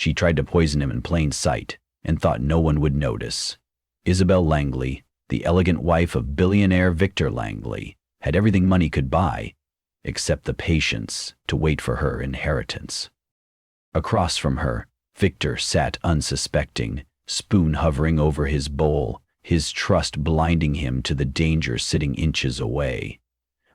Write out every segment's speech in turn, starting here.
She tried to poison him in plain sight and thought no one would notice. Isabel Langley, the elegant wife of billionaire Victor Langley, had everything money could buy, except the patience to wait for her inheritance. Across from her, Victor sat unsuspecting, spoon hovering over his bowl, his trust blinding him to the danger sitting inches away.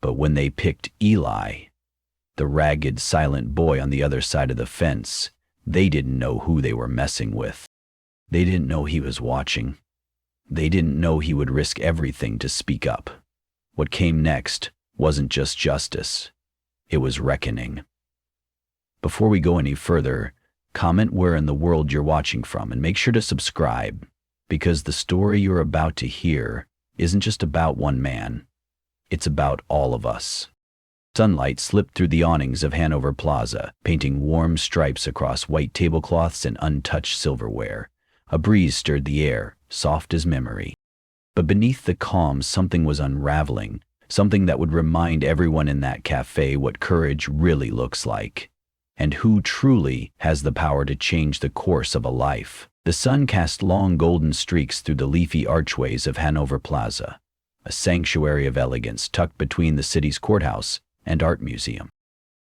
But when they picked Eli, the ragged, silent boy on the other side of the fence, they didn't know who they were messing with. They didn't know he was watching. They didn't know he would risk everything to speak up. What came next wasn't just justice. It was reckoning. Before we go any further, comment where in the world you're watching from and make sure to subscribe, because the story you're about to hear isn't just about one man. It's about all of us. Sunlight slipped through the awnings of Hanover Plaza, painting warm stripes across white tablecloths and untouched silverware. A breeze stirred the air, soft as memory. But beneath the calm, something was unraveling, something that would remind everyone in that cafe what courage really looks like, and who truly has the power to change the course of a life. The sun cast long golden streaks through the leafy archways of Hanover Plaza, a sanctuary of elegance tucked between the city's courthouse and art museum.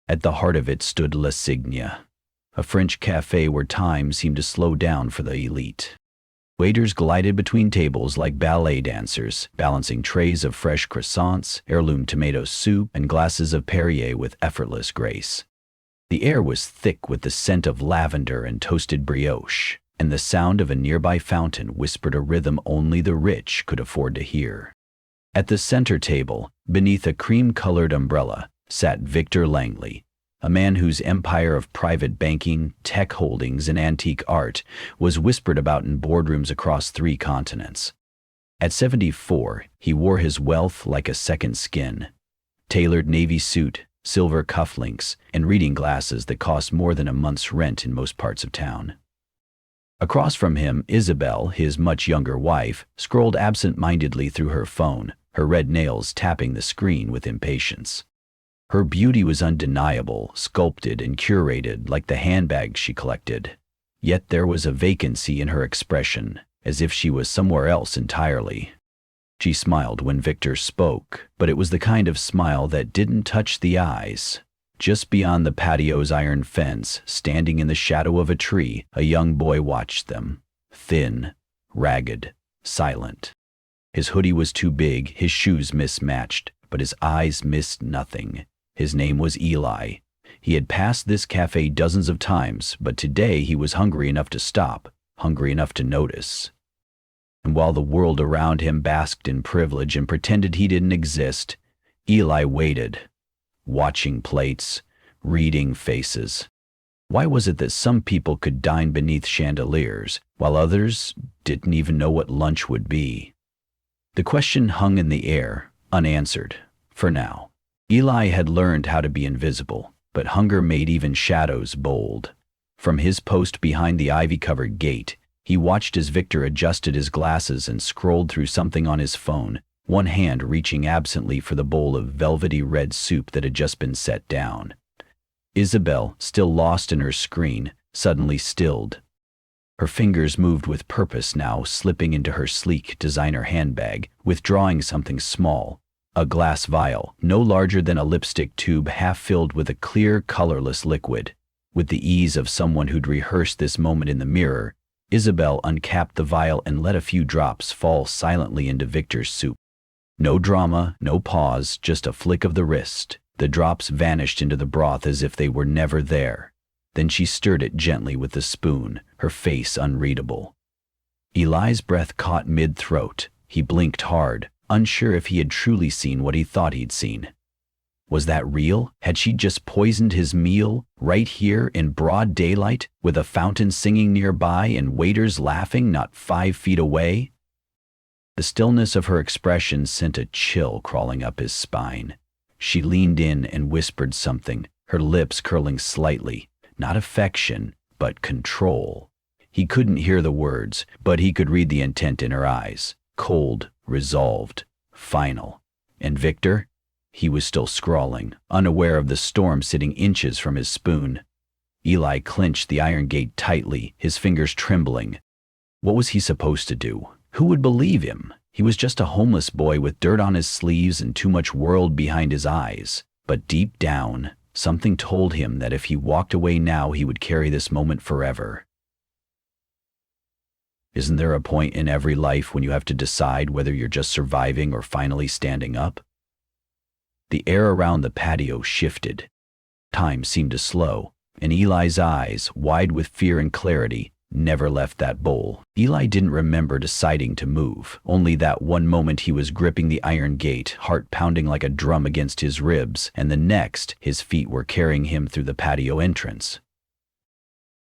At the heart of it stood La Signia, a French cafe where time seemed to slow down for the elite. Waiters glided between tables like ballet dancers, balancing trays of fresh croissants, heirloom tomato soup, and glasses of Perrier with effortless grace. The air was thick with the scent of lavender and toasted brioche, and the sound of a nearby fountain whispered a rhythm only the rich could afford to hear. At the center table, beneath a cream-colored umbrella, sat Victor Langley, a man whose empire of private banking, tech holdings, and antique art was whispered about in boardrooms across 3 continents. At 74, he wore his wealth like a second skin. Tailored navy suit, silver cufflinks, and reading glasses that cost more than a month's rent in most parts of town. Across from him, Isabel, his much younger wife, scrolled absent-mindedly through her phone, her red nails tapping the screen with impatience. Her beauty was undeniable, sculpted and curated like the handbags she collected. Yet there was a vacancy in her expression, as if she was somewhere else entirely. She smiled when Victor spoke, but it was the kind of smile that didn't touch the eyes. Just beyond the patio's iron fence, standing in the shadow of a tree, a young boy watched them. Thin, ragged, silent. His hoodie was too big, his shoes mismatched, but his eyes missed nothing. His name was Eli. He had passed this cafe dozens of times, but today he was hungry enough to stop, hungry enough to notice. And while the world around him basked in privilege and pretended he didn't exist, Eli waited, watching plates, reading faces. Why was it that some people could dine beneath chandeliers, while others didn't even know what lunch would be? The question hung in the air, unanswered, for now. Eli had learned how to be invisible, but hunger made even shadows bold. From his post behind the ivy-covered gate, he watched as Victor adjusted his glasses and scrolled through something on his phone, one hand reaching absently for the bowl of velvety red soup that had just been set down. Isabel, still lost in her screen, suddenly stilled. Her fingers moved with purpose now, slipping into her sleek designer handbag, withdrawing something small. A glass vial, no larger than a lipstick tube, half filled with a clear, colorless liquid. With the ease of someone who'd rehearsed this moment in the mirror, Isabel uncapped the vial and let a few drops fall silently into Victor's soup. No drama, no pause, just a flick of the wrist. The drops vanished into the broth as if they were never there. Then she stirred it gently with the spoon, her face unreadable. Eli's breath caught mid-throat. He blinked hard, unsure if he had truly seen what he thought he'd seen. Was that real? Had she just poisoned his meal, right here in broad daylight, with a fountain singing nearby and waiters laughing not 5 feet away? The stillness of her expression sent a chill crawling up his spine. She leaned in and whispered something, her lips curling slightly. Not affection, but control. He couldn't hear the words, but he could read the intent in her eyes. Cold, resolved, final. And Victor? He was still scrawling, unaware of the storm sitting inches from his spoon. Eli clenched the iron gate tightly, his fingers trembling. What was he supposed to do? Who would believe him? He was just a homeless boy with dirt on his sleeves and too much world behind his eyes. But deep down, something told him that if he walked away now, he would carry this moment forever. Isn't there a point in every life when you have to decide whether you're just surviving or finally standing up? The air around the patio shifted. Time seemed to slow, and Eli's eyes, wide with fear and clarity, never left that bowl. Eli didn't remember deciding to move, only that one moment he was gripping the iron gate, heart pounding like a drum against his ribs, and the next, his feet were carrying him through the patio entrance.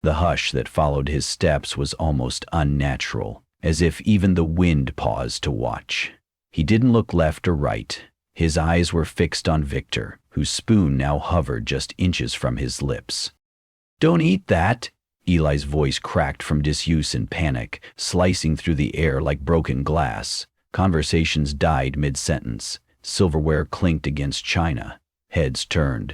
The hush that followed his steps was almost unnatural, as if even the wind paused to watch. He didn't look left or right. His eyes were fixed on Victor, whose spoon now hovered just inches from his lips. "Don't eat that!" Eli's voice cracked from disuse and panic, slicing through the air like broken glass. Conversations died mid-sentence. Silverware clinked against china. Heads turned.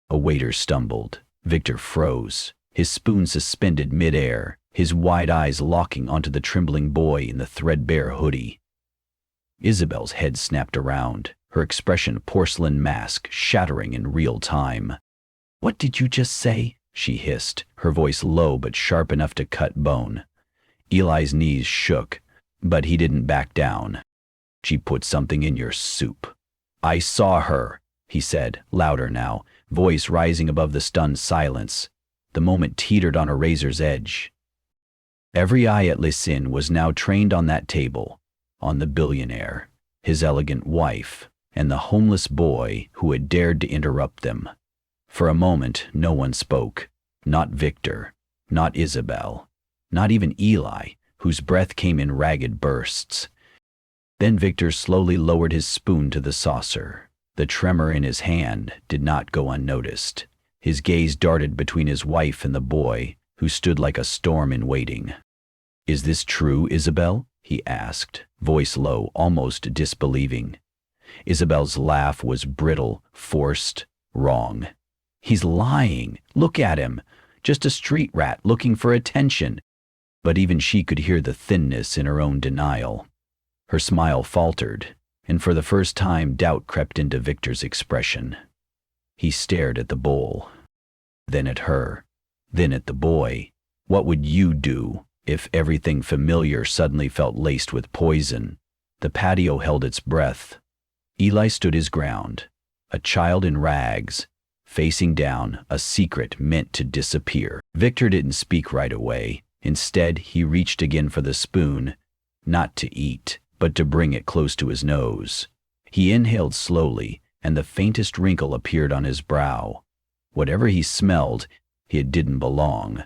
A waiter stumbled. Victor froze, his spoon suspended mid-air, his wide eyes locking onto the trembling boy in the threadbare hoodie. Isabel's head snapped around, her expression porcelain mask shattering in real time. "What did you just say?" she hissed, her voice low but sharp enough to cut bone. Eli's knees shook, but he didn't back down. "She put something in your soup." "I saw her," he said, louder now, voice rising above the stunned silence. The moment teetered on a razor's edge. Every eye at Les Sin was now trained on that table, on the billionaire, his elegant wife, and the homeless boy who had dared to interrupt them. For a moment, no one spoke. Not Victor, not Isabel, not even Eli, whose breath came in ragged bursts. Then Victor slowly lowered his spoon to the saucer. The tremor in his hand did not go unnoticed. His gaze darted between his wife and the boy, who stood like a storm in waiting. "Is this true, Isabel?" he asked, voice low, almost disbelieving. Isabel's laugh was brittle, forced, wrong. "He's lying. Look at him. Just a street rat looking for attention." But even she could hear the thinness in her own denial. Her smile faltered, and for the first time doubt crept into Victor's expression. He stared at the bowl, then at her, then at the boy. What would you do if everything familiar suddenly felt laced with poison? The patio held its breath. Eli stood his ground, a child in rags, facing down a secret meant to disappear. Victor didn't speak right away. Instead, he reached again for the spoon, not to eat, but to bring it close to his nose. He inhaled slowly, and the faintest wrinkle appeared on his brow. Whatever he smelled, it didn't belong.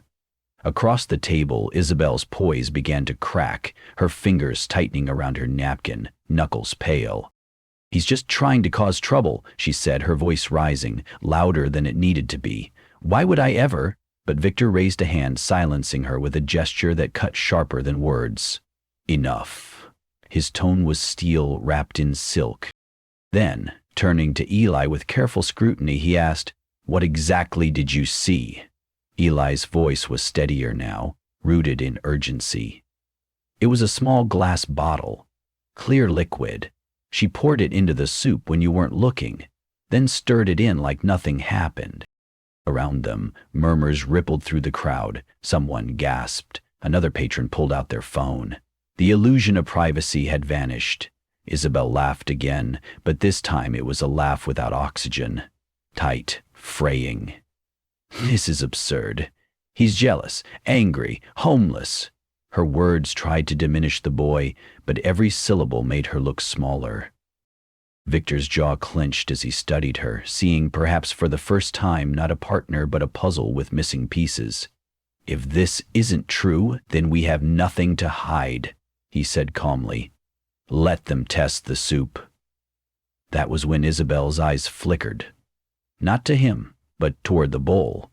Across the table, Isabel's poise began to crack, her fingers tightening around her napkin, knuckles pale. "He's just trying to cause trouble," she said, her voice rising, louder than it needed to be. "Why would I ever?" But Victor raised a hand, silencing her with a gesture that cut sharper than words. "Enough." His tone was steel wrapped in silk. Then, turning to Eli with careful scrutiny, he asked, "What exactly did you see?" Eli's voice was steadier now, rooted in urgency. "It was a small glass bottle, clear liquid. She poured it into the soup when you weren't looking, then stirred it in like nothing happened." Around them, murmurs rippled through the crowd. Someone gasped. Another patron pulled out their phone. The illusion of privacy had vanished. Isabel laughed again, but this time it was a laugh without oxygen. Tight, fraying. "This is absurd. He's jealous, angry, homeless." Her words tried to diminish the boy, but every syllable made her look smaller. Victor's jaw clenched as he studied her, seeing perhaps for the first time not a partner but a puzzle with missing pieces. "If this isn't true, then we have nothing to hide," he said calmly. "Let them test the soup." That was when Isabel's eyes flickered. Not to him, but toward the bowl.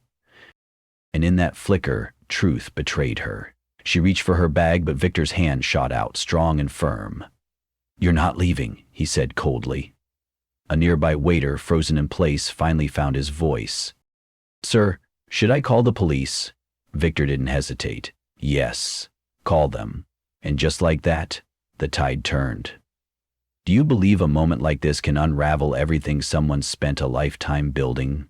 And in that flicker, truth betrayed her. She reached for her bag, but Victor's hand shot out, strong and firm. "You're not leaving," he said coldly. A nearby waiter, frozen in place, finally found his voice. "Sir, Should I call the police? Victor didn't hesitate. Yes, call them. And just like that, the tide turned. Do you believe a moment like this can unravel everything someone spent a lifetime building?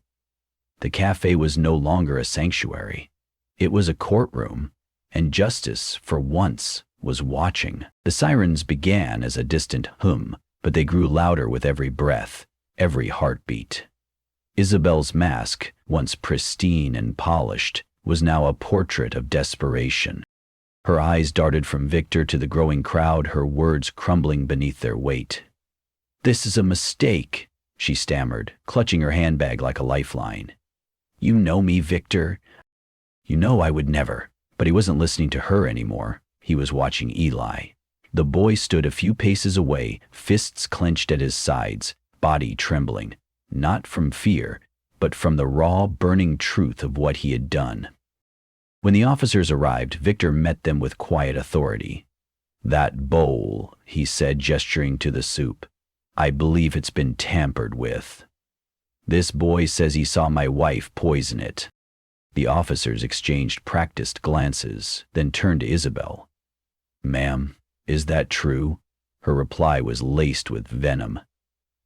The cafe was no longer a sanctuary. It was a courtroom, and justice, for once, was watching. The sirens began as a distant hum, but they grew louder with every breath, every heartbeat. Isabel's mask, once pristine and polished, was now a portrait of desperation. Her eyes darted from Victor to the growing crowd, her words crumbling beneath their weight. "This is a mistake," she stammered, clutching her handbag like a lifeline. "You know me, Victor. You know I would never." But he wasn't listening to her anymore. He was watching Eli. The boy stood a few paces away, fists clenched at his sides, body trembling, not from fear, but from the raw, burning truth of what he had done. When the officers arrived, Victor met them with quiet authority. "That bowl," he said, gesturing to the soup, "I believe it's been tampered with. This boy says he saw my wife poison it." The officers exchanged practiced glances, then turned to Isabel. "Ma'am, is that true?" Her reply was laced with venom.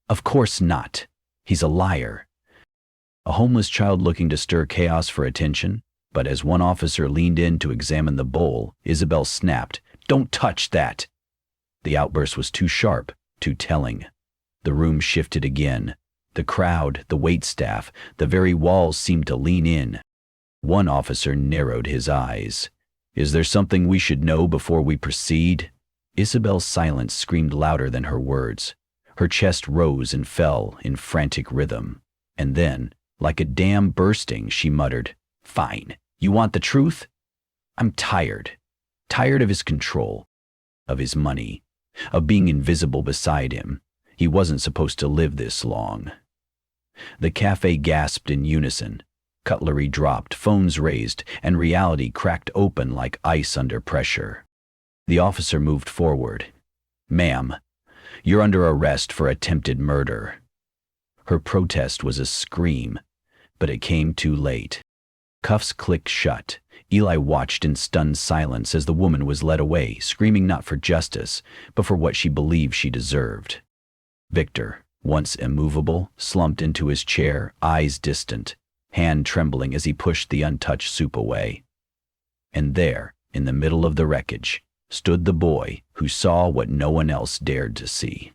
"Of course not. He's a liar." A homeless child looking to stir chaos for attention, but as one officer leaned in to examine the bowl, Isabel snapped, "Don't touch that!" The outburst was too sharp, too telling. The room shifted again. The crowd, the waitstaff, the very walls seemed to lean in. One officer narrowed his eyes. "Is there something we should know before we proceed?" Isabel's silence screamed louder than her words. Her chest rose and fell in frantic rhythm. And then, like a dam bursting, she muttered, "Fine. You want the truth? I'm tired. Tired of his control, of his money, of being invisible beside him. He wasn't supposed to live this long." The cafe gasped in unison. Cutlery dropped, phones raised, and reality cracked open like ice under pressure. The officer moved forward. "Ma'am, you're under arrest for attempted murder." Her protest was a scream, but it came too late. Cuffs clicked shut. Eli watched in stunned silence as the woman was led away, screaming not for justice, but for what she believed she deserved. Victor, once immovable, slumped into his chair, eyes distant, hand trembling as he pushed the untouched soup away. And there, in the middle of the wreckage, stood the boy who saw what no one else dared to see.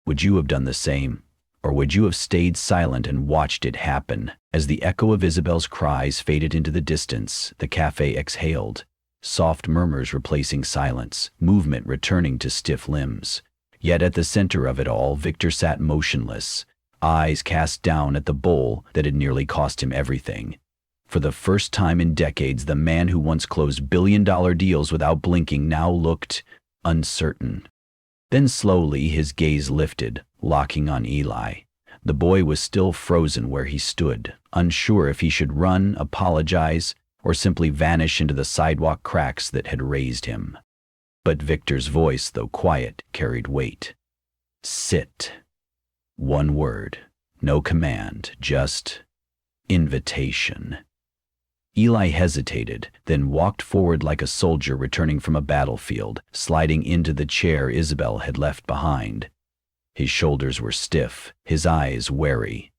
Would you have done the same? Or would you have stayed silent and watched it happen? As the echo of Isabel's cries faded into the distance, the cafe exhaled, soft murmurs replacing silence, movement returning to stiff limbs. Yet at the center of it all, Victor sat motionless, eyes cast down at the bowl that had nearly cost him everything. For the first time in decades, the man who once closed billion-dollar deals without blinking now looked uncertain. Then slowly his gaze lifted, locking on Eli. The boy was still frozen where he stood, unsure if he should run, apologize, or simply vanish into the sidewalk cracks that had raised him. But Victor's voice, though quiet, carried weight. "Sit." One word, no command, just invitation. Eli hesitated, then walked forward like a soldier returning from a battlefield, sliding into the chair Isabel had left behind. His shoulders were stiff, his eyes wary.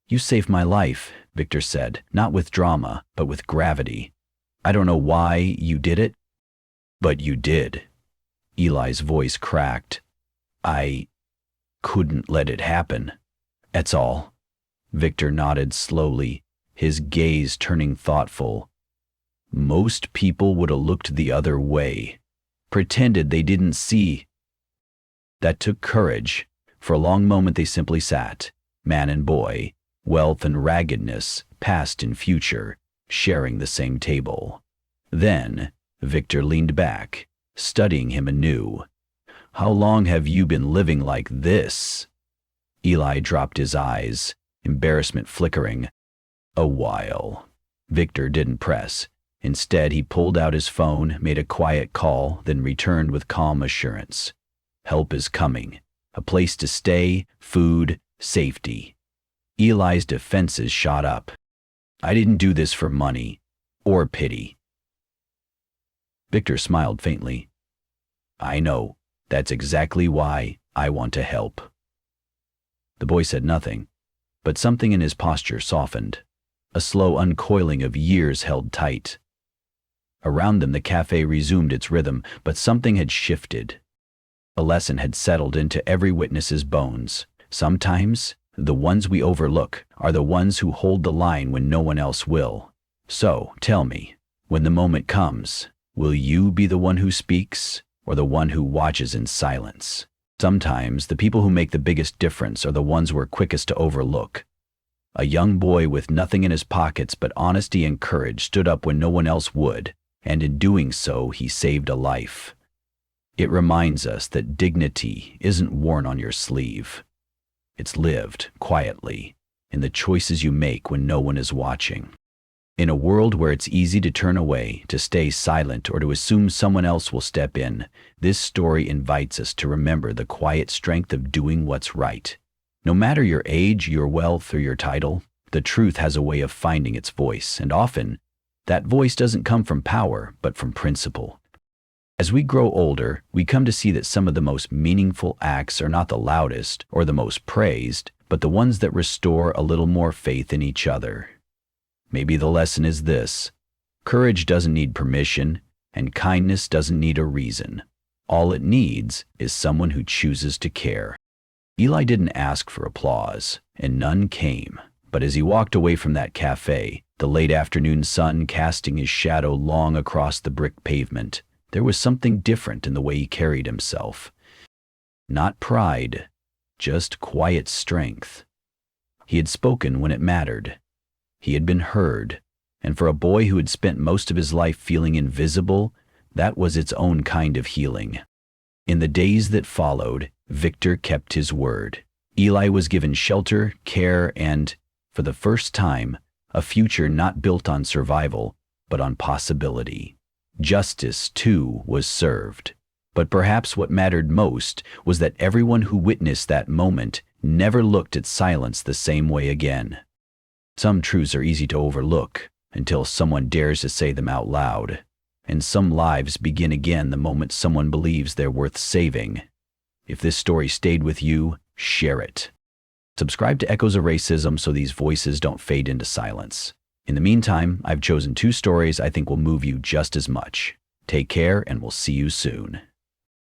"You saved my life," Victor said, not with drama, but with gravity. "I don't know why you did it, but you did." Eli's voice cracked. "I couldn't let it happen. That's all." Victor nodded slowly, his gaze turning thoughtful. "Most people would have looked the other way, pretended they didn't see." That took courage. For a long moment they simply sat, man and boy, wealth and raggedness, past and future, sharing the same table. Then Victor leaned back, studying him anew. "How long have you been living like this?" Eli dropped his eyes, embarrassment flickering. "A while." Victor didn't press. Instead, he pulled out his phone, made a quiet call, then returned with calm assurance. "Help is coming. A place to stay, food, safety." Eli's defenses shot up. I didn't do this for money or pity. Victor smiled faintly. I know. That's exactly why I want to help. The boy said nothing, but something in his posture softened, a slow uncoiling of years held tight. Around them the cafe resumed its rhythm, but something had shifted. A lesson had settled into every witness's bones. Sometimes, the ones we overlook are the ones who hold the line when no one else will. So, tell me, when the moment comes, will you be the one who speaks, or the one who watches in silence? Sometimes, the people who make the biggest difference are the ones we're quickest to overlook. A young boy with nothing in his pockets but honesty and courage stood up when no one else would, and in doing so, he saved a life. It reminds us that dignity isn't worn on your sleeve. It's lived quietly in the choices you make when no one is watching. In a world where it's easy to turn away, to stay silent, or to assume someone else will step in, this story invites us to remember the quiet strength of doing what's right. No matter your age, your wealth, or your title, the truth has a way of finding its voice, and often, that voice doesn't come from power, but from principle. As we grow older, we come to see that some of the most meaningful acts are not the loudest or the most praised, but the ones that restore a little more faith in each other. Maybe the lesson is this: courage doesn't need permission, and kindness doesn't need a reason. All it needs is someone who chooses to care. Eli didn't ask for applause, and none came. But as he walked away from that cafe, the late afternoon sun casting his shadow long across the brick pavement, there was something different in the way he carried himself. Not pride, just quiet strength. He had spoken when it mattered. He had been heard, and for a boy who had spent most of his life feeling invisible, that was its own kind of healing. In the days that followed, Victor kept his word. Eli was given shelter, care, and, for the first time, a future not built on survival, but on possibility. Justice, too, was served. But perhaps what mattered most was that everyone who witnessed that moment never looked at silence the same way again. Some truths are easy to overlook until someone dares to say them out loud, and some lives begin again the moment someone believes they're worth saving. If this story stayed with you, share it. Subscribe to Echoes of Racism so these voices don't fade into silence. In the meantime, I've chosen 2 stories I think will move you just as much. Take care, and we'll see you soon.